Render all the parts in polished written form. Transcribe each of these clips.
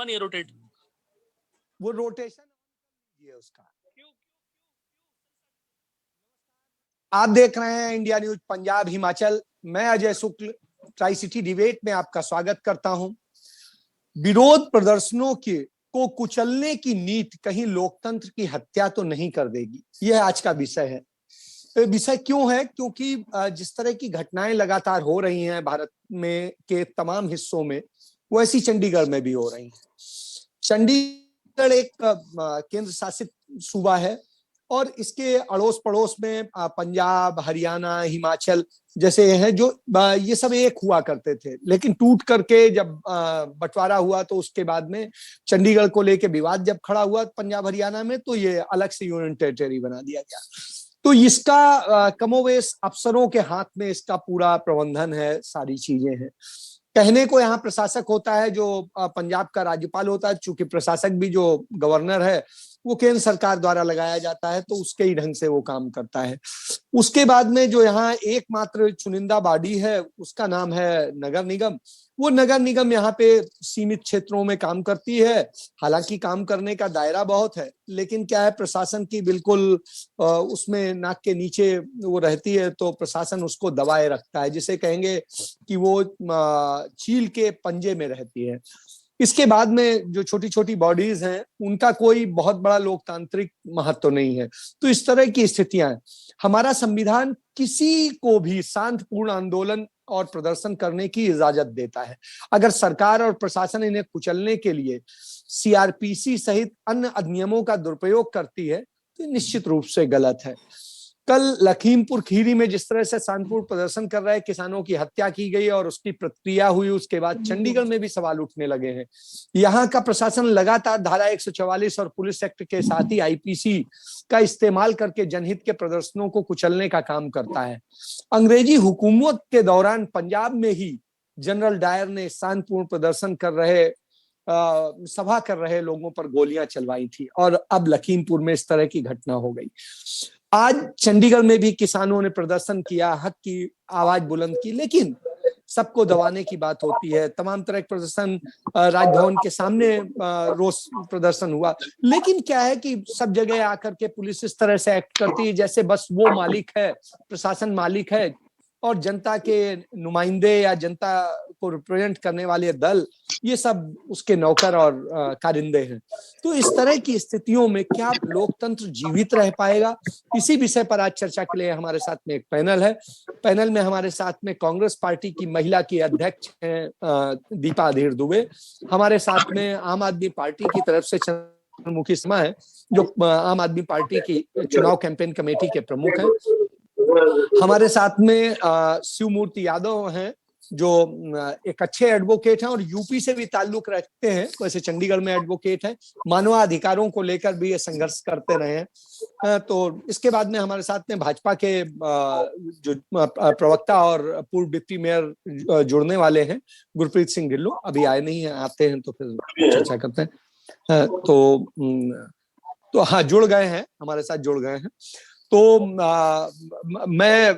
नहीं है रोटेट? वो रोटेशन ये उसका। आप देख रहे हैं इंडिया न्यूज पंजाब हिमाचल। मैं अजय शुक्ल ट्राई सिटी डिबेट में आपका स्वागत करता हूं। विरोध प्रदर्शनों को कुचलने की नीति कहीं लोकतंत्र की हत्या तो नहीं कर देगी, यह आज का विषय है। विषय क्यों है? क्योंकि जिस तरह की घटनाएं लगातार हो रही हैं भारत में के तमाम हिस्सों में, वैसी चंडीगढ़ में भी हो रही हैं। चंडीगढ़ एक केंद्र शासित सूबा है और इसके अड़ोस पड़ोस में पंजाब, हरियाणा, हिमाचल जैसे हैं, जो ये सब एक हुआ करते थे, लेकिन टूट करके जब बंटवारा हुआ तो उसके बाद में चंडीगढ़ को लेके विवाद जब खड़ा हुआ पंजाब हरियाणा में, तो ये अलग से यूनियन टेरिटरी बना दिया गया। तो इसका कमोवेश अफसरों के हाथ में इसका पूरा प्रबंधन है, सारी चीजें हैं। कहने को यहाँ प्रशासक होता है जो पंजाब का राज्यपाल होता है, चूंकि प्रशासक भी जो गवर्नर है वो केंद्र सरकार द्वारा लगाया जाता है, तो उसके ही ढंग से वो काम करता है। उसके बाद में जो यहाँ एकमात्र चुनिंदा बॉडी है उसका नाम है नगर निगम। वो नगर निगम यहाँ पे सीमित क्षेत्रों में काम करती है। हालांकि काम करने का दायरा बहुत है, लेकिन क्या है, प्रशासन की बिल्कुल उसमें नाक के नीचे वो रहती है, तो प्रशासन उसको दबाए रखता है, जिसे कहेंगे कि वो चील के पंजे में रहती है। इसके बाद में जो छोटी छोटी बॉडीज हैं उनका कोई बहुत बड़ा लोकतांत्रिक महत्व तो नहीं है। तो इस तरह की स्थितियां हैं। हमारा संविधान किसी को भी शांतिपूर्ण आंदोलन और प्रदर्शन करने की इजाजत देता है। अगर सरकार और प्रशासन इन्हें कुचलने के लिए सीआरपीसी सहित अन्य अधिनियमों का दुरुपयोग करती है तो निश्चित रूप से गलत है। कल लखीमपुर खीरी में जिस तरह से शांतिपूर्ण प्रदर्शन कर रहे किसानों की हत्या की गई और उसकी प्रतिक्रिया हुई, उसके बाद चंडीगढ़ में भी सवाल उठने लगे हैं। यहाँ का प्रशासन लगातार धारा 144 और पुलिस एक्ट के साथ ही आईपीसी का इस्तेमाल करके जनहित के प्रदर्शनों को कुचलने का काम करता है। अंग्रेजी हुकूमत के दौरान पंजाब में ही जनरल डायर ने शांतिपूर्ण प्रदर्शन कर रहे सभा कर रहे लोगों पर गोलियां चलवाई थी, और अब लखीमपुर में इस तरह की घटना हो गई। आज चंडीगढ़ में भी किसानों ने प्रदर्शन किया, हक की आवाज बुलंद की, लेकिन सबको दबाने की बात होती है। तमाम तरह के प्रदर्शन, राजभवन के सामने रोष प्रदर्शन हुआ, लेकिन क्या है कि सब जगह आकर के पुलिस इस तरह से एक्ट करती है जैसे बस वो मालिक है, प्रशासन मालिक है, और जनता के नुमाइंदे या जनता को रिप्रेजेंट करने वाले दल ये सब उसके नौकर और कारिंदे हैं। तो इस तरह की स्थितियों में क्या लोकतंत्र जीवित रह पाएगा? इसी विषय पर आज चर्चा के लिए हमारे साथ में एक पैनल है। पैनल में हमारे साथ में कांग्रेस पार्टी की महिला की अध्यक्ष हैं दीपा अधीर दुबे। हमारे साथ में आम आदमी पार्टी की तरफ से चंद्रमुखी शर्मा है, जो आम आदमी पार्टी की चुनाव कैंपेन कमेटी के प्रमुख हैं। हमारे साथ में शिवमूर्ति यादव हैं, जो एक अच्छे एडवोकेट हैं और यूपी से भी ताल्लुक रखते हैं, वैसे चंडीगढ़ में एडवोकेट हैं, मानवाधिकारों को लेकर भी ये संघर्ष करते रहे हैं। तो इसके बाद में हमारे साथ में भाजपा के जो प्रवक्ता और पूर्व डिप्टी मेयर जुड़ने वाले हैं, गुरप्रीत सिंह ढिल्लों अभी आए नहीं हैं, आते हैं तो फिर चर्चा करते हैं। तो हाँ, जुड़ गए हैं, हमारे साथ जुड़ गए हैं। तो मैं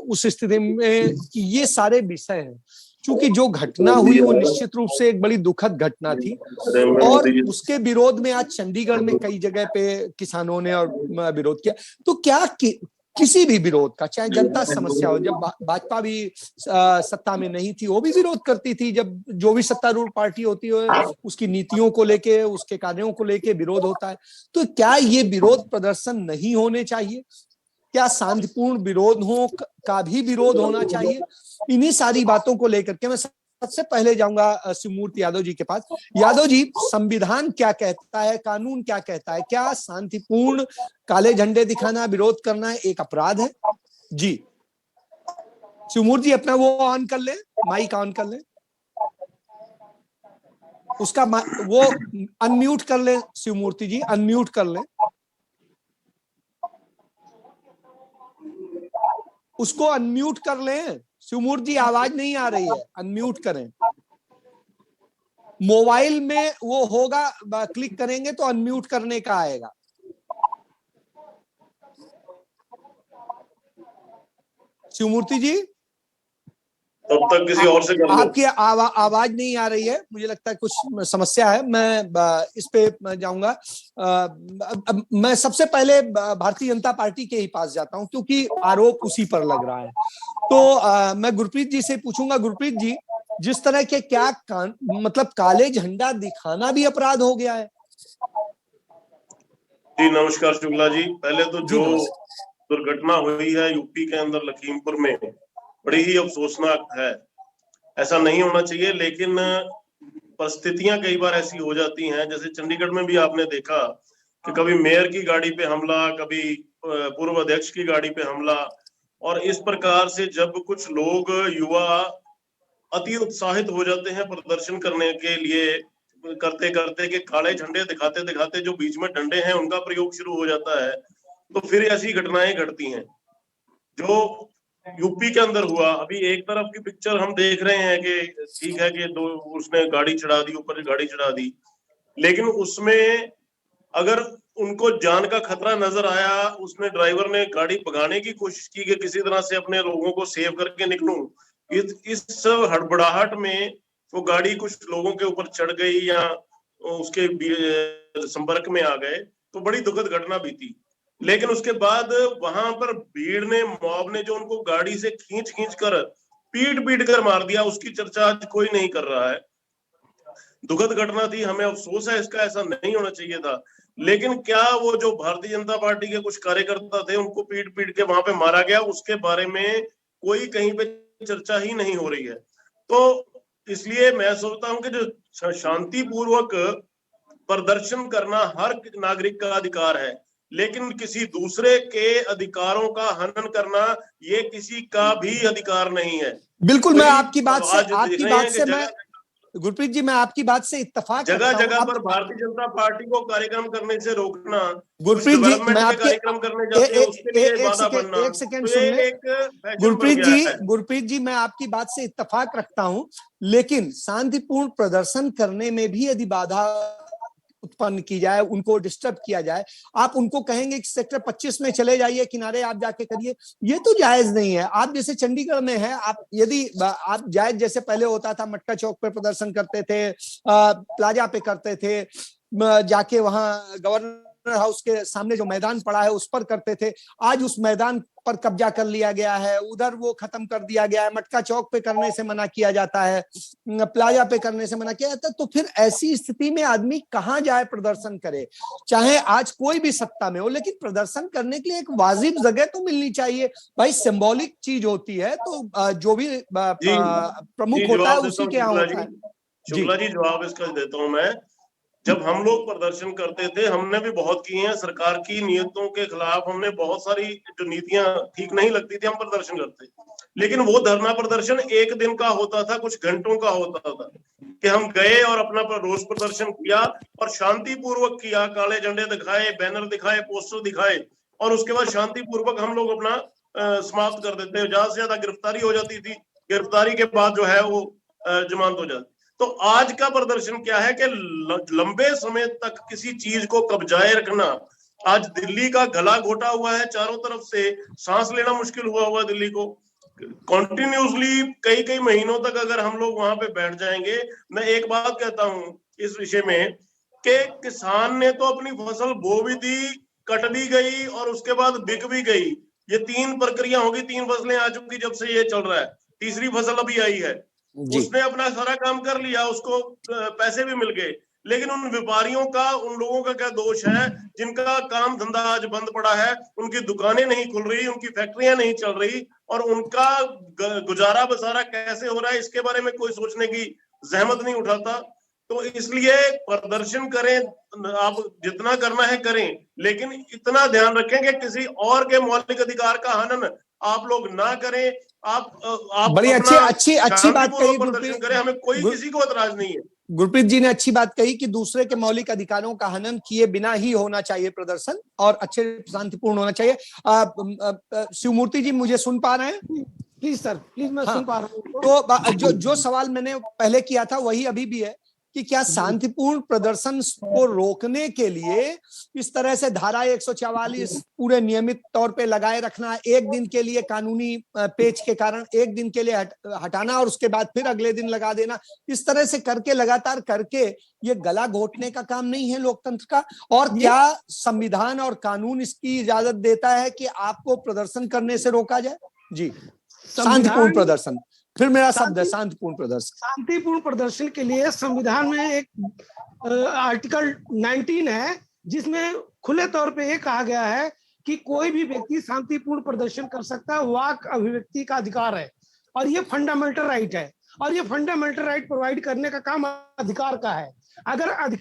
उस स्थिति में कि ये सारे विषय हैं, चूंकि जो घटना हुई वो निश्चित रूप से एक बड़ी दुखद घटना थी, और उसके विरोध में आज चंडीगढ़ में कई जगह पे किसानों ने और विरोध किया। तो क्या किसी भी विरोध का, चाहे जनता समस्या हो, जब भाजपा भी सत्ता में नहीं थी वो भी विरोध करती थी, जब जो भी सत्तारूढ़ पार्टी होती है उसकी नीतियों को लेके, उसके कार्यों को लेके विरोध होता है। तो क्या ये विरोध प्रदर्शन नहीं होने चाहिए? क्या शांतिपूर्ण विरोधों का भी विरोध होना चाहिए? इन्हीं सारी बातों को लेकर के मैं सबसे पहले जाऊंगा शिवमूर्ति यादव जी के पास। यादव जी, संविधान क्या कहता है, कानून क्या कहता है? क्या शांतिपूर्ण काले झंडे दिखाना, विरोध करना एक अपराध है? जी शिवमूर्ति जी, अपना वो ऑन कर ले, माइक ऑन कर ले, उसका वो अनम्यूट कर ले। शिवमूर्ति जी अनम्यूट कर ले, उसको अनम्यूट कर लें। शिवमूर्ति जी आवाज नहीं आ रही है, अनम्यूट करें। मोबाइल में वो होगा, क्लिक करेंगे तो अनम्यूट करने का आएगा। शिवमूर्ति जी तब तक किसी और से कर लो। आपकी आवाज नहीं आ रही है, मुझे लगता है कुछ समस्या है। मैं इस पे जाऊंगा। मैं सबसे पहले भारतीय जनता पार्टी के ही पास जाता हूं, क्योंकि आरोप उसी पर लग रहा है। तो मैं गुरप्रीत जी से पूछूंगा। गुरप्रीत जी, जिस तरह के क्या मतलब काले झंडा दिखाना भी अपराध हो गया है? जी नमस्कार शुक्ला जी। पहले तो जी जो नमस्कार। दुर्घटना हुई है यूपी के अंदर लखीमपुर में, बड़ी ही अफसोसनाक है। ऐसा नहीं होना चाहिए, लेकिन परिस्थितियां कई बार ऐसी हो जाती हैं। जैसे चंडीगढ़ में भी आपने देखा कि कभी मेयर की गाड़ी पे हमला, कभी पूर्व अध्यक्ष की गाड़ी पे हमला। और इस प्रकार से जब कुछ लोग, युवा अति उत्साहित हो जाते हैं प्रदर्शन करने के लिए, करते करते कि काले झंडे दिखाते दिखाते जो बीच में डंडे हैं उनका प्रयोग शुरू हो जाता है, तो फिर ऐसी घटनाएं घटती हैं जो यूपी के अंदर हुआ। अभी एक तरफ की पिक्चर हम देख रहे हैं कि ठीक है कि दो उसने गाड़ी चढ़ा दी, ऊपर गाड़ी चढ़ा दी, लेकिन उसमें अगर उनको जान का खतरा नजर आया, उसने ड्राइवर ने गाड़ी भगाने की कोशिश की कि किसी तरह से अपने लोगों को सेव करके निकलूं, इस हड़बड़ाहट में वो गाड़ी कुछ लोगों के ऊपर चढ़ गई या उसके संपर्क में आ गए, तो बड़ी दुखद घटना भी थी। लेकिन उसके बाद वहां पर भीड़ ने, मॉब ने जो उनको गाड़ी से खींच खींच कर पीट पीट कर मार दिया, उसकी चर्चा आज कोई नहीं कर रहा है। दुखद घटना थी, हमें अफसोस है इसका, ऐसा नहीं होना चाहिए था। लेकिन क्या वो जो भारतीय जनता पार्टी के कुछ कार्यकर्ता थे उनको पीट पीट के वहां पे मारा गया, उसके बारे में कोई कहीं पे चर्चा ही नहीं हो रही है। तो इसलिए मैं सोचता हूं कि जो शांतिपूर्वक प्रदर्शन करना हर नागरिक का अधिकार है, लेकिन किसी दूसरे के अधिकारों का हनन करना ये किसी का भी अधिकार नहीं है। बिल्कुल, मैं आपकी बात से मैं गुरप्रीत जी, मैं आपकी बात से इत्तेफाक जगह रखता हूं। जगह अब पर भारतीय जनता पार्टी को कार्यक्रम करने से रोकना, कुछ गुरप्रीत जी, डेवलपमेंट मैं के आपके कार्यक्रम करने जाते हैं उसके लिए बाधा बनना, एक सेकेंड तो सुन ये ले। एक फैशन बन गया है। गुरप्रीत जी, मैं आपकी बात से इत्तेफाक रखता हूं, लेकिन शांतिपूर्ण प्रदर्शन करने में भी यदि बाधा उत्पन्न की जाए, उनको डिस्टर्ब किया जाए, आप उनको कहेंगे कि सेक्टर 25 में चले जाइए, किनारे आप जाके करिए, ये तो जायज नहीं है। आप जैसे चंडीगढ़ में है, आप यदि आप जायज जैसे पहले होता था, मटका चौक पे प्रदर्शन करते थे, प्लाजा पे करते थे, जाके वहां गवर्नर हाउस के सामने जो मैदान पड़ा है उस पर करते थे, आज उस मैदान पर कब्जा कर लिया गया है, उधर वो खत्म कर दिया गया है, मटका चौक पे करने से मना किया जाता है, प्लाजा पे करने से मना किया जाता है। तो फिर ऐसी स्थिति में आदमी कहां जाए प्रदर्शन करे? चाहे आज कोई भी सत्ता में हो, लेकिन प्रदर्शन करने के लिए एक वाजिब जगह तो मिलनी चाहिए भाई। सिंबॉलिक चीज होती है, तो जो भी प्रमुख होता है उसी के यहाँ होता है। शुक्ला जी जवाब इसका देता हूं मैं। जब हम लोग प्रदर्शन करते थे, हमने भी बहुत किए हैं, सरकार की नीतियों के खिलाफ हमने बहुत सारी जो नीतियां ठीक नहीं लगती थी हम प्रदर्शन करते, लेकिन वो धरना प्रदर्शन एक दिन का होता था, कुछ घंटों का होता था, कि हम गए और अपना रोष प्रदर्शन किया और शांतिपूर्वक किया, काले झंडे दिखाए, बैनर दिखाए, पोस्टर दिखाए, और उसके बाद शांतिपूर्वक हम लोग अपना समाप्त कर देते। ज्यादा से ज्यादा गिरफ्तारी हो जाती थी, गिरफ्तारी के बाद जो है वो जमानत हो जाती। तो आज का प्रदर्शन क्या है कि लंबे समय तक किसी चीज को कब्जाए रखना। आज दिल्ली का गला घोटा हुआ है चारों तरफ से, सांस लेना मुश्किल हुआ दिल्ली को। कॉन्टिन्यूसली कई कई महीनों तक अगर हम लोग वहां पे बैठ जाएंगे, मैं एक बात कहता हूं इस विषय में कि किसान ने तो अपनी फसल बो भी दी, कट भी गई और उसके बाद बिक भी गई। ये तीन प्रक्रिया होगी, तीन फसलें आ चुकी जब से ये चल रहा है, तीसरी फसल अभी आई है। उसने अपना सारा काम कर लिया, उसको पैसे भी मिल गए, लेकिन उन व्यापारियों का, उन लोगों का क्या दोष है जिनका काम धंधा आज बंद पड़ा है, उनकी दुकानें नहीं खुल रही, उनकी फैक्ट्रियां नहीं चल रही, और उनका गुजारा बसारा कैसे हो रहा है इसके बारे में कोई सोचने की जहमत नहीं उठाता। तो इसलिए प्रदर्शन करें, आप जितना करना है करें, लेकिन इतना ध्यान रखें कि किसी और के मौलिक अधिकार का हनन आप लोग ना करें। आप बड़ी अच्छी बात कही प्रदर्शन करें, हमें कोई किसी को एतराज नहीं है। गुरप्रीत जी ने अच्छी बात कही कि दूसरे के मौलिक अधिकारों का हनन किए बिना ही होना चाहिए प्रदर्शन, और अच्छे शांतिपूर्ण होना चाहिए। शिवमूर्ति जी मुझे सुन पा रहे हैं? प्लीज सर, प्लीज, मैं सुन पा रहा हूँ। तो जो सवाल मैंने पहले किया था वही अभी भी है कि क्या शांतिपूर्ण प्रदर्शन को रोकने के लिए इस तरह से धारा 144 पूरे नियमित तौर पे लगाए रखना, एक दिन के लिए कानूनी पेच के कारण एक दिन के लिए हटाना और उसके बाद फिर अगले दिन लगा देना, इस तरह से करके लगातार करके ये गला घोटने का काम नहीं है लोकतंत्र का? और क्या संविधान और कानून इसकी इजाजत देता है कि आपको प्रदर्शन करने से रोका जाए? जी, शांतिपूर्ण प्रदर्शन, फिर मेरा शब्द है शांतिपूर्ण प्रदर्शन। शांतिपूर्ण प्रदर्शन के लिए संविधान में एक आर्टिकल 19 है जिसमें खुले तौर पे ये कहा गया है कि कोई भी व्यक्ति शांतिपूर्ण प्रदर्शन कर सकता है, वाक अभिव्यक्ति का अधिकार है और ये फंडामेंटल राइट है और ये फंडामेंटल राइट प्रोवाइड करने का काम अधिकार का है। अगर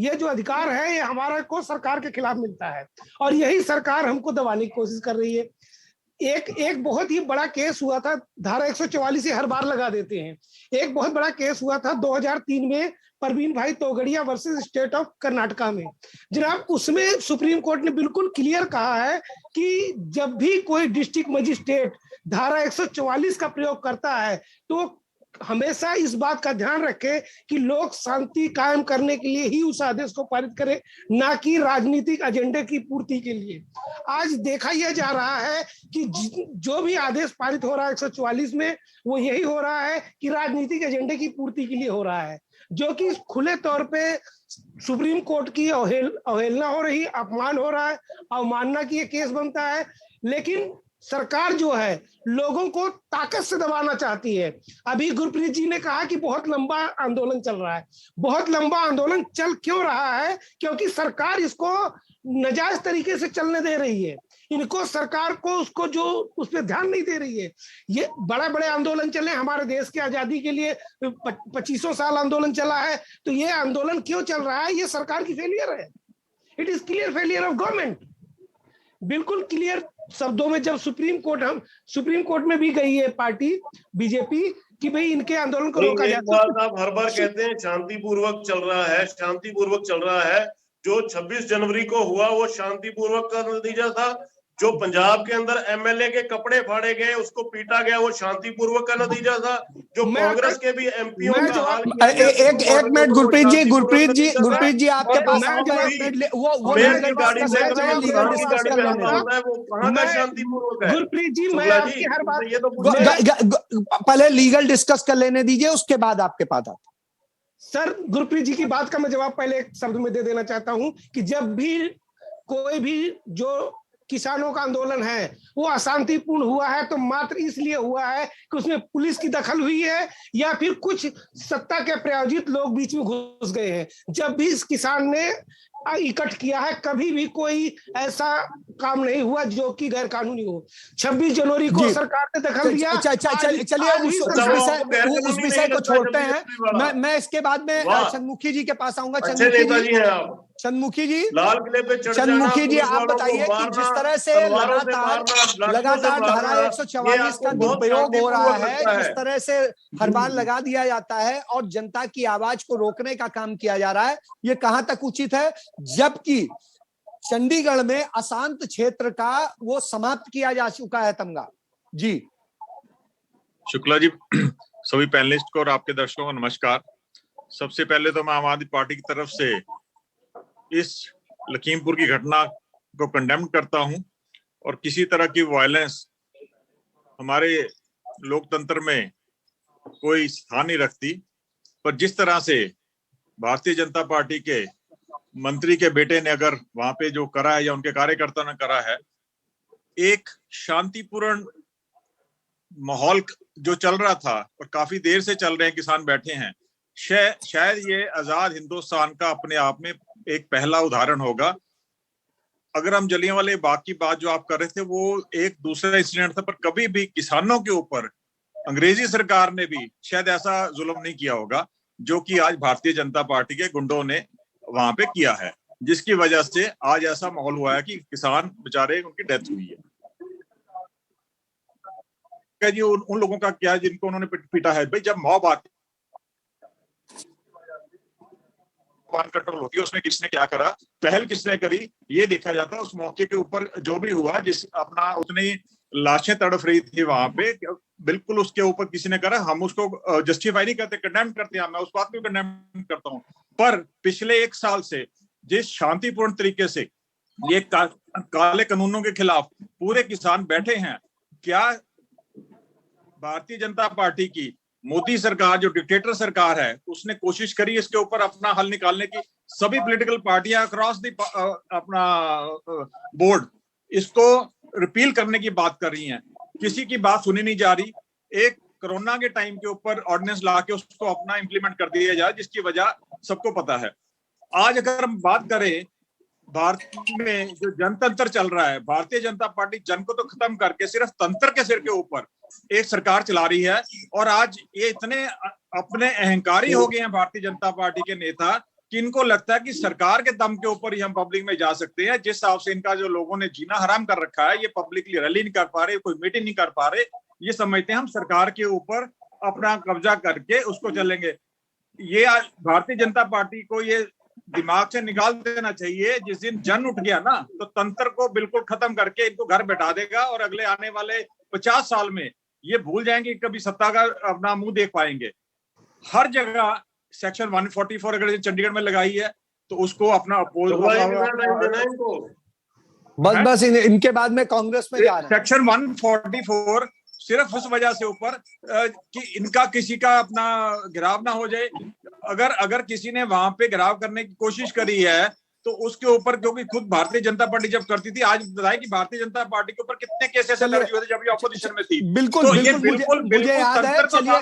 ये जो अधिकार है ये हमारा को सरकार के खिलाफ मिलता है और यही सरकार हमको दबाने की कोशिश कर रही है। एक बहुत ही बड़ा केस हुआ था, धारा 144 से हर बार लगा देते हैं। एक बहुत बड़ा केस हुआ था 2003 में परवीन भाई Togadia versus state of Karnataka में। जनाब, उसमें सुप्रीम कोर्ट ने बिल्कुल क्लियर कहा है कि जब भी कोई डिस्ट्रिक्ट मजिस्ट्रेट धारा 144 का प्रयोग करता है तो हमेशा इस बात का ध्यान रखे कि लोग शांति कायम करने के लिए ही उस आदेश को पारित करें, ना कि राजनीतिक एजेंडे की पूर्ति के लिए। आज देखा यह जा रहा है कि जो भी आदेश पारित हो रहा है 144 में, वो यही हो रहा है कि राजनीतिक एजेंडे की पूर्ति के लिए हो रहा है, जो कि खुले तौर पे सुप्रीम कोर्ट की अवहेलना हो रही, अपमान हो रहा है, अवमानना की ये केस बनता है। लेकिन सरकार जो है लोगों को ताकत से दबाना चाहती है। अभी गुरप्रीत जी ने कहा कि बहुत लंबा आंदोलन चल रहा है। बहुत लंबा आंदोलन चल क्यों रहा है? क्योंकि सरकार इसको नाजायज तरीके से चलने दे रही है। इनको सरकार को उसको जो उस पर ध्यान नहीं दे रही है। ये बड़े बड़े आंदोलन चले हमारे देश की आजादी के लिए, 2500 साल आंदोलन चला है, तो ये आंदोलन क्यों चल रहा है? ये सरकार की फेलियर है। It is clear failure of government. बिल्कुल क्लियर शब्दों में जब सुप्रीम कोर्ट में भी गई है पार्टी बीजेपी कि भाई इनके आंदोलन को रोका जाए। बात आप हर बार कहते हैं शांतिपूर्वक चल रहा है, शांतिपूर्वक चल रहा है। जो 26 जनवरी को हुआ वो शांतिपूर्वक का नतीजा था। जो पंजाब के अंदर एमएलए के कपड़े फाड़े गए, उसको पीटा गया, वो शांतिपूर्वक का नतीजा था। जो कांग्रेस के भी एमपीओ का हाल एक मिनट गुरप्रीत जी आपके पास आऊंगा, एक मिनट वो गुरप्रीत जी मैं आपकी हर बात पहले लीगल डिस्कस कर लेने दीजिए, उसके बाद आपके पास आता। सर, गुरप्रीत जी की बात का मैं जवाब पहले एक शब्द में दे देना चाहता हूं कि जब भी कोई भी जो किसानों का आंदोलन है वो अशांतिपूर्ण हुआ है तो मात्र इसलिए हुआ है कि उसमें पुलिस की दखल हुई है या फिर कुछ सत्ता के प्रायोजित लोग बीच में घुस गए हैं। जब भी इस किसान ने इकट्ठ किया है कभी भी कोई ऐसा काम नहीं हुआ जो कि गैर कानूनी हो। 26 जनवरी को सरकार ने दखल दिया। चलिए उस विषय को छोड़ते हैं। मैं इसके बाद में चंद्रमुखी जी के पास आऊंगा। चंद्रमुखी जी आप बताइए कि जिस तरह से लगातार धारा 144 का दुरुपयोग हो रहा है, जिस तरह से हर बार लगा दिया जाता है और जनता की आवाज को रोकने का काम किया जा रहा है, ये कहां तक उचित है? जबकि चंडीगढ़ में अशांत क्षेत्र का वो समाप्त किया जा चुका है तमगा। जी शुक्ला जी, सभी पैनलिस्ट को और आपके दर्शकों को नमस्कार। सबसे पहले तो मैं आम आदमी पार्टी की तरफ से इस लखीमपुर की घटना को कंडेम करता हूं और किसी तरह की वायलेंस हमारे लोकतंत्र में कोई स्थान नहीं रखती। पर जिस तरह से भारतीय जनता पार्टी के मंत्री के बेटे ने अगर वहां पे जो करा है या उनके कार्यकर्ता ने करा है, एक शांतिपूर्ण माहौल जो चल रहा था और काफी देर से चल रहे हैं, किसान बैठे हैं, शायद ये आजाद हिंदुस्तान का अपने आप में एक पहला उदाहरण होगा। अगर हम जलियांवाले बाग की बात जो आप कर रहे थे वो एक दूसरा इंसिडेंट था, पर कभी भी किसानों के ऊपर अंग्रेजी सरकार ने भी शायद ऐसा जुल्म नहीं किया होगा जो कि आज भारतीय जनता पार्टी के गुंडों ने वहां पे किया है, जिसकी वजह से आज ऐसा माहौल हुआ है कि किसान बेचारे उनकी डेथ हुई है। जी उन लोगों का क्या जिनको उन्होंने पीटा है? भाई जब मॉब आती कंट्रोल होती है, उसमें किसने क्या करा, पहल किसने करी, ये देखा जाता है। उस मौके के ऊपर जो भी हुआ, जिस अपना उतनी लाशें तड़फ रही थी वहां पे, बिल्कुल उसके ऊपर किसी ने करा, हम उसको जस्टिफाई नहीं करते, कंडेम करते हैं, मैं उस बात को कंडेम करता हूँ। पर पिछले 1 साल से जिस शांतिपूर्ण तरीके से ये काले कानूनों के खिलाफ पूरे किसान बैठे हैं, क्या भारतीय जनता पार्टी की मोदी सरकार, जो डिक्टेटर सरकार है, उसने कोशिश करी इसके ऊपर अपना हल निकालने की? सभी पॉलिटिकल पार्टियां अक्रॉस द अपना बोर्ड इसको रिपील करने की बात कर रही हैं, किसी की बात सुनी नहीं जा रही। एक कोरोना के टाइम के ऊपर ऑर्डिनेंस लाके उसको अपना इंप्लीमेंट कर दिया जाए, जिसकी वजह सबको पता है। आज अगर हम बात करें भारत में जो जनतंत्र चल रहा है, भारतीय जनता पार्टी जन को तो खत्म करके सिर्फ तंत्र के सिर के ऊपर एक सरकार चला रही है। और आज ये इतने अपने अहंकारी हो गए हैं भारतीय जनता पार्टी के नेता कि इनको लगता है कि सरकार के दम के ऊपर ही हम पब्लिक में जा सकते हैं। जिस हिसाब से इनका जो लोगों ने जीना हराम कर रखा है, ये पब्लिकली रैली नहीं कर पा रहे, कोई मीटिंग नहीं कर पा रहे, ये समझते हैं हम सरकार के ऊपर अपना कब्जा करके उसको चलेंगे। ये भारतीय जनता पार्टी को ये दिमाग से निकाल देना चाहिए। जिस दिन जन उठ गया ना, तो तंत्र को बिल्कुल खत्म करके इनको घर बैठा देगा और अगले आने वाले 50 साल में ये भूल जाएंगे कभी सत्ता का अपना मुंह देख पाएंगे। हर जगह सेक्शन 144 अगर चंडीगढ़ में लगाई है तो उसको अपना बस इनके बाद में कांग्रेस में जा रहे हैं। सेक्शन 144 सिर्फ उस वजह से ऊपर कि इनका किसी का अपना गिराव ना हो जाए। अगर किसी ने वहां पे गिराव करने की कोशिश करी है तो उसके ऊपर, क्योंकि खुद भारतीय जनता पार्टी जब करती थी, आज बताया कि भारतीय जनता पार्टी के ऊपर कितने केस ऐसे दर्ज हुए थे जब ये ऑपोजिशन में थी। बिल्कुल तो बिल्कुल मुझे याद है। चलिए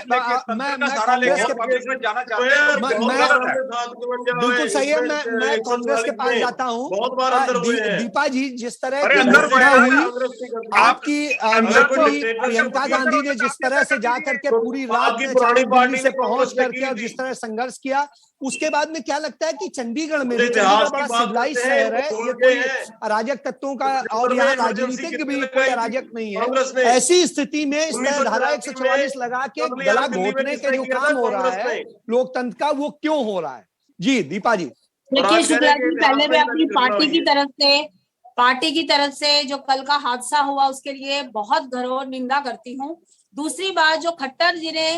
बिल्कुल सही है, मैं कांग्रेस के पास जाता हूँ। बहुत बार अंदर हुए हैं। दीपा जी, जिस तरह अरे की अंदर घटना हुए हुई, आपकी नेत्री प्रियंका गांधी ने जिस तरह से जाकर के पूरी रात में दिल्ली से पहुंच करके और जिस तरह संघर्ष किया, उसके बाद में क्या लगता है कि चंडीगढ़ में भी, चंडीगढ़ बड़ा सिविलाइज शहर है, ये कोई अराजक तत्वों का और यहाँ राजनीतिक भी कोई अराजक नहीं है। ऐसी स्थिति में इस तरह धारा 144 लगा के गला घोटने के जो काम हो रहा है लोकतंत्र का, वो क्यों हो रहा है? जी दीपा जी। देखिए शुक्ला जी, पहले मैं अपनी पार्टी की तरफ से जो कल का हादसा हुआ उसके लिए बहुत घोर निंदा करती हूँ। दूसरी बात, जो खट्टर जी ने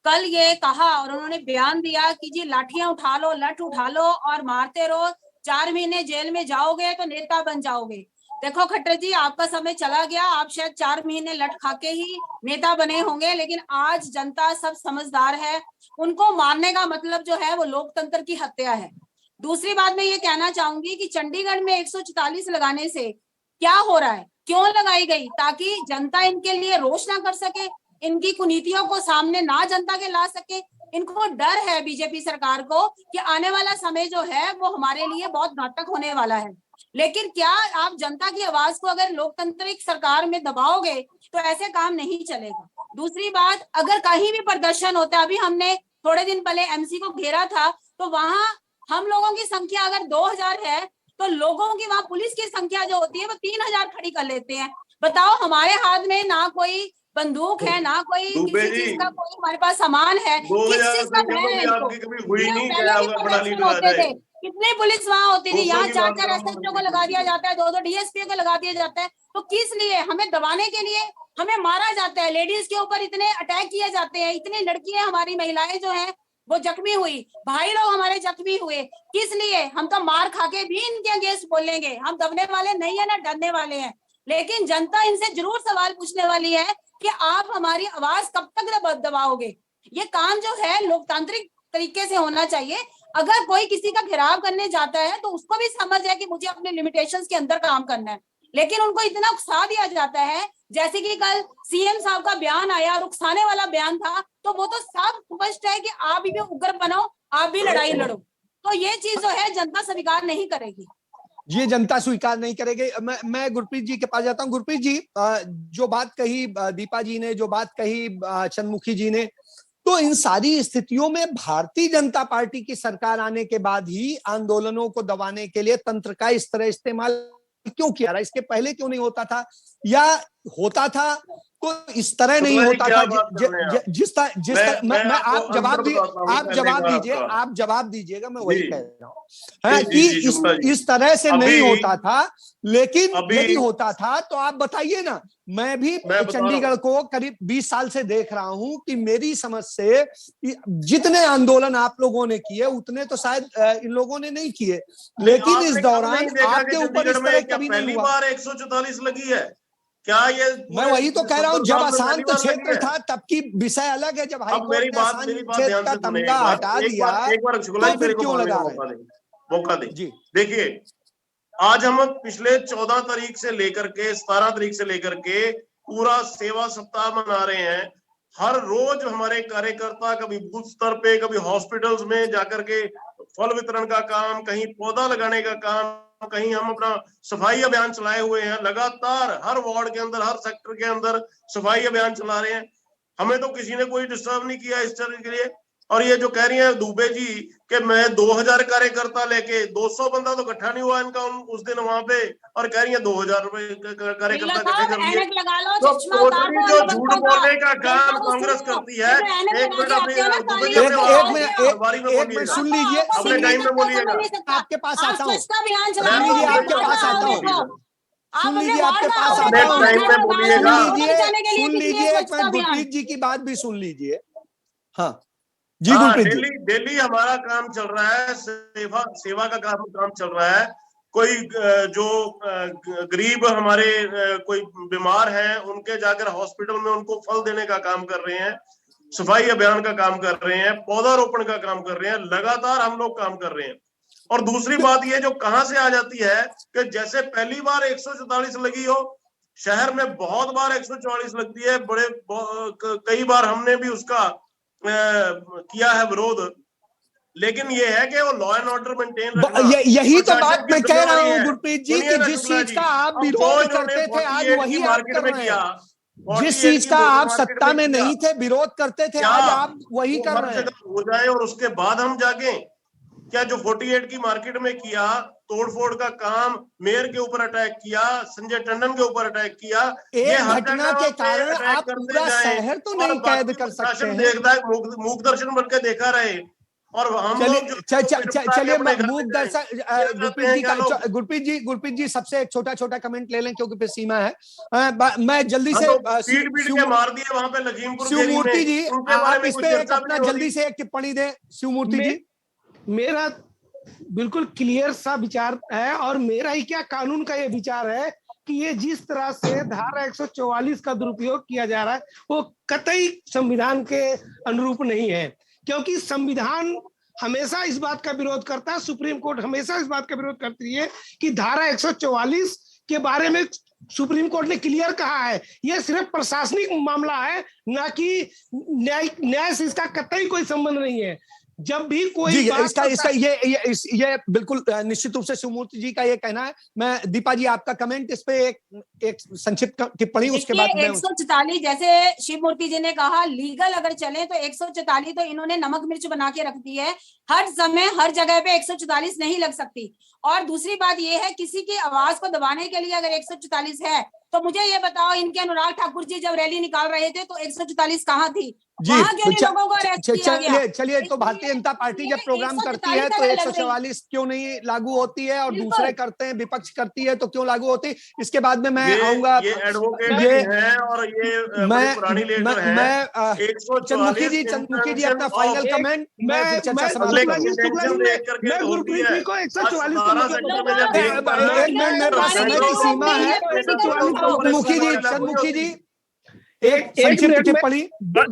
कल ये कहा और उन्होंने बयान दिया कि जी लाठियां उठा लो, लठ उठा लो और मारते रहो, 4 महीने जेल में जाओगे तो नेता बन जाओगे। देखो खट्टर जी, आपका समय चला गया, आप शायद 4 महीने लठ खा के ही नेता बने होंगे, लेकिन आज जनता सब समझदार है। उनको मारने का मतलब जो है वो लोकतंत्र की हत्या है। दूसरी बात मैं ये कहना चाहूंगी कि चंडीगढ़ में 144 लगाने से क्या हो रहा है, क्यों लगाई गई? ताकि जनता इनके लिए रोष ना कर सके, इनकी कुनीतियों को सामने ना जनता के ला सके। इनको डर है बीजेपी सरकार को कि आने वाला समय जो है वो हमारे लिए बहुत घातक होने वाला है। लेकिन क्या आप जनता की आवाज को अगर लोकतांत्रिक सरकार में दबाओगे तो ऐसे काम नहीं चलेगा। दूसरी बात, अगर कहीं भी प्रदर्शन होता है, अभी हमने थोड़े दिन पहले एमसी को घेरा था, तो वहां हम लोगों की संख्या अगर 2000 है तो लोगों की वहां पुलिस की संख्या जो होती है वो 3000 खड़ी कर लेते हैं। बताओ, हमारे हाथ में ना कोई बंदूक है, ना कोई किसी चीज का कोई हमारे पास सामान है, किस चीज का भय है इनको? होते थे, कितने पुलिस वहां होती थी, यहाँ 4-4 एसएचओ को लगा दिया जाता है, 2-2 डीएसपी को लगा दिया जाता है। तो किस लिए? हमें दबाने के लिए, हमें मारा जाता है, लेडीज के ऊपर इतने अटैक किए जाते हैं, इतनी लड़कियां हमारी महिलाएं जो है वो जख्मी हुई, भाई लोग हमारे जख्मी हुए, किस लिए? हम तो मार खा के भी इनके अगेंस्ट बोलेंगे, हम दबने वाले नहीं है ना डरने वाले हैं। लेकिन जनता इनसे जरूर सवाल पूछने वाली है कि आप हमारी आवाज कब तक दबाओगे। ये काम जो है लोकतांत्रिक तरीके से होना चाहिए। अगर कोई किसी का घेराव करने जाता है तो उसको भी समझ है कि मुझे अपने लिमिटेशंस के अंदर काम करना है, लेकिन उनको इतना उकसा दिया जाता है। जैसे कि कल सीएम साहब का बयान आया और उकसाने वाला बयान था, तो वो तो साफ स्पष्ट है कि आप भी उग्र बनो, आप भी लड़ाई लड़ो। तो ये चीज जो है जनता स्वीकार नहीं करेगी, ये जनता स्वीकार नहीं करेगी। मैं गुरप्रीत जी के पास जाता हूं। गुरप्रीत जी, जो बात कही दीपा जी ने, जो बात कही चंद्रमुखी जी ने, तो इन सारी स्थितियों में भारतीय जनता पार्टी की सरकार आने के बाद ही आंदोलनों को दबाने के लिए तंत्र का इस तरह इस्तेमाल क्यों किया रहा? इसके पहले क्यों नहीं होता था, या होता था को इस तरह नहीं तो होता क्या था बात कर रहे हैं आप? जिस तरह मैं आपको आप जवाब अंतर दी बताता हूँ आप पहले जवाब का दीजिए, आपका। आप जवाब दीजिएगा, मैं वही जी। कह रहा हूँ है जी, कि शुक्ला जी। इस तरह से नहीं अभी- होता था। लेकिन अभी- यदि होता था तो आप बताइए ना। मैं भी मैं बता रहा चंडीगढ़ हूँ। को करीब 20 साल से देख रहा हूं कि मेरी समझ से जितने आंदोलन आप लोगों ने किए उतने तो शायद इन लोगों ने नहीं किए, लेकिन आपने इस कब दौरान नहीं देखा आपके कि ऊपर इस चंडीगढ़ तरह में क्या कभी नहीं पहली हुआ। बार 144 लगी है? क्या ये मैं वही तो कह रहा हूं, 70 जब साल में पहली अशांत बार लगी क्षेत्र है? था तब की विषय अलग है। जब अब हाईकोर्ट ने अशांत मेरी बात क्षेत्र ध्यान का से सुने। तमगा हटा दिया एक बार शुक्ला तो जी फिर मेरे को क्यों बोलने लगा का रहे हैं? मौका दें। जी देखिए, आज हम पिछले 14 तारीख से लेकर के 17 तारीख से लेकर के पूरा सेवा सप्ताह मना रहे हैं। हर रोज हमारे कार्यकर्ता कभी बूथ स्तर पे, कभी हॉस्पिटल्स में जाकर के फल वितरण का काम, कहीं पौधा लगाने का काम, कहीं हम अपना सफाई अभियान चलाए हुए हैं। लगातार हर वार्ड के अंदर, हर सेक्टर के अंदर सफाई अभियान चला रहे हैं। हमें तो किसी ने कोई डिस्टर्ब नहीं किया इस चीज के लिए। और ये जो कह रही है दुबे जी कि मैं 2000 कार्यकर्ता लेके 200 बंदा तो इकट्ठा नहीं हुआ इनका उस दिन वहां पे, और कह रही है 2000 कार्यकर्ता इकट्ठे कर लिए। ऐनक लगा लो, तो चश्मा उतार टोटली दो जो अन्य झूठ वक्ताओं का। बोलने का काम जनता को कांग्रेस सुनो, करती है। ये जो ऐनक एक लगा मिनट के अपनी आते हो ना, दुबे जी काली अपने आंखें एक लगाते हो। बारी में मिनट बोलिएगा, सुन लीजिए, आपको अपने सुन टाइम लीजिए, में बोलिएगा। नहीं सकता। आपके पास आप आता हूँ। स्वच्छता अभियान सुन चलाओ, लीजिए, अपने आपके वार्ड पास का आता हाल हूँ। देखो। आप सुन अपने लीजिए, वार्ड आपके का पास हाल आता देखो, हूँ। टाइम में लगा बोलिएगा। लो, सुन उसको लीजिए, बचाने के लिए सुन किस लिए लीजिए, एक स्वच्छता मिनट अभियान? गुरप्रीत जी की बात भी सुन लीजिए। हाँ जी हाँ, गुरप्रीत जी। डेली हमारा काम चल रहा है, सेवा का काम चल रहा है। कोई जो गरीब हमारे कोई बीमार हैं, उनके जाकर हॉस्पिटल में उनको फल देने का काम कर रहे हैं, सफाई अभियान का काम कर रहे हैं, पौधारोपण का काम कर रहे हैं। लगातार हम लोग काम कर रहे हैं। और दूसरी बात ये जो कहां से आ जाती है कि जैसे पहली बार 144 लगी हो, शहर में बहुत बार 144 लगती है। कई बार हमने भी उसका किया है विरोध, लेकिन ये है कि वो लॉ एंड ऑर्डर मेंटेन रखना, यही तो प्रशासन बात की मैं कह रहा जिम्मेवारी हूँ है। गुरप्रीत जी, कि सुनिए ना जिस शुक्ला चीज जी, का आप अब जो विरोध इन्होंने करते थे आज 48 की वही आप मार्केट कर में रहे किया, हैं। जिस 48 चीज की का मोटर आप मार्केट सत्ता में किया, नहीं थे, विरोध करते थे, क्या आज आप वही वो कर हर रहे हैं। जगह हो जाए और उसके बाद हम जागे? क्या जो 48 की मार्केट में किया, तोड़फोड़ का काम, मेयर के ऊपर अटैक किया, संजय टंडन के ऊपर अटैक किया, ये एक हर घटना जगह के पे कारण अटैक आप करते पूरा जाएं शहर तो और नहीं कैद बाकी कर सकते प्रशासन हैं। देखता है, मूक दर्शन बन के देखा रहे। और हम लोग जो चलिए अपने घर मूक में दर्शन क्या करते हैं क्या लोग? गुरप्रीत जी सबसे एक छोटा छोटा कमेंट ले लें क्योंकि फिर सीमा है। मैं जल्दी हाँ, से तो पीट के मार दिए वहां पे लखीमपुर खेरी में, शिवमूर्ति जी, उनके बारे आप में इस कोई पे एक चर्चा भी अपना नहीं हो जल्दी रही। से एक टिप्पणी दें शिवमूर्ति जी। मेरा बिल्कुल क्लियर सा विचार है, और मेरा ही क्या कानून का ये विचार है कि ये जिस तरह से धारा 144 का दुरुपयोग किया जा रहा है वो कतई संविधान के अनुरूप नहीं है। क्योंकि संविधान हमेशा इस बात का विरोध करता है, सुप्रीम कोर्ट हमेशा इस बात का विरोध करती है कि धारा 144 के बारे में सुप्रीम कोर्ट ने क्लियर कहा है यह सिर्फ प्रशासनिक मामला है, ना कि न्याय से इसका कतई कोई संबंध नहीं है। जब भी कोई जी, बात इसका ये बिल्कुल निश्चित रूप से शिवमूर्ति जी का ये कहना है। मैं दीपा जी आपका कमेंट इस पे एक संक्षिप्त टिप्पणी, उसके बाद देखिए मैं 144 जैसे शिव मूर्ति जी ने कहा लीगल अगर चले तो 144 तो इन्होंने नमक मिर्च बना के रख दी है। हर समय हर जगह पे 144 नहीं लग सकती। और दूसरी बात ये है किसी की आवाज को दबाने के लिए अगर 144 है तो मुझे ये बताओ इनके अनुराग ठाकुर जी जब रैली निकाल रहे थे तो 144 कहाँ थी? वहां क्यों नहीं लोगों को अरेस्ट किया गया? चलिए तो भारतीय जनता पार्टी जब प्रोग्राम करती है तो 144 क्यों नहीं लागू होती है और दूसरे करते हैं, विपक्ष करती है तो क्यों लागू होती है? इसके बाद में मैं आऊंगा। ये एडवोकेट भी हैं और ये बड़ी पुरानी लीडर हैं। चंद्रमुखी जी अपना फाइनल कमेंट, मैं फिर चर्चा समाप्त करूंगा। मैं गुरप्रीत जी को 144 का मतलब एक मिनट, मेरे पास समय की सीमा है। चंद्रमुखी जी एक संक्षिप्त टिप्पणी।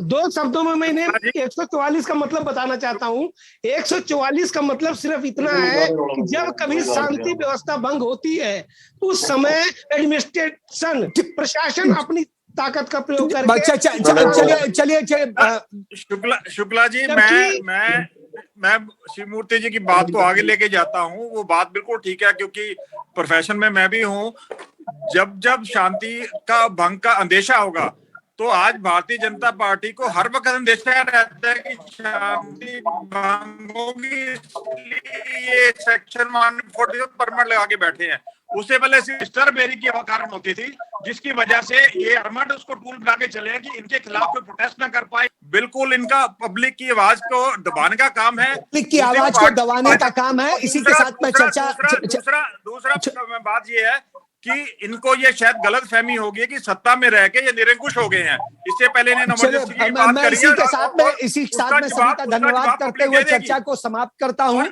दो शब्दों में मैंने 144 का मतलब बताना चाहता हूँ। 144 का मतलब सिर्फ इतना है कि जब कभी शांति व्यवस्था भंग होती है उस समय एडमिनिस्ट्रेशन प्रशासन अपनी ताकत का प्रयोग करके चलिए शुक्ला जी, मैं शिवमूर्ति जी की बात को आगे लेके जाता हूँ। वो बात बिल्कुल ठीक है क्योंकि प्रोफेशन में मैं भी हूँ। जब शांति का भंग का अंदेशा होगा तो आज भारतीय जनता पार्टी को हर वक्त अंदेशा रहता है कि शांति भंग होगी, इसलिए ये सेक्शन 140 परमिट लगा के बैठे हैं। उससे पहले सिस्टर बेरी की कारण होती थी, जिसकी वजह से ये हरमट उसको टूल बना के चले हैं कि इनके खिलाफ कोई प्रोटेस्ट ना कर पाए। बिल्कुल इनका पब्लिक की आवाज को दबाने का काम है, पब्लिक की आवाज को दबाने का काम है। इसी के साथ में चर्चा दूसरा बात ये है कि इनको ये शायद गलत फहमी होगी कि सत्ता में रह के ये निरंकुश हो गए हैं। इससे पहले इन्हें इमरजेंसी की बात मैं करी इसी है के साथ में सभी का धन्यवाद करते हुए चर्चा को समाप्त करता हूं,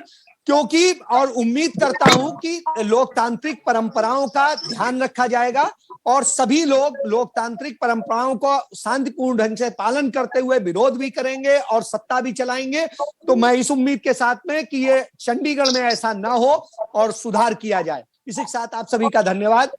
क्योंकि और उम्मीद करता हूं कि लोकतांत्रिक परंपराओं का ध्यान रखा जाएगा और सभी लोग लोकतांत्रिक परंपराओं को शांतिपूर्ण ढंग से पालन करते हुए विरोध भी करेंगे और सत्ता भी चलाएंगे। तो मैं इस उम्मीद के साथ में कि ये चंडीगढ़ में ऐसा ना हो और सुधार किया जाए, इसी के साथ आप सभी का धन्यवाद।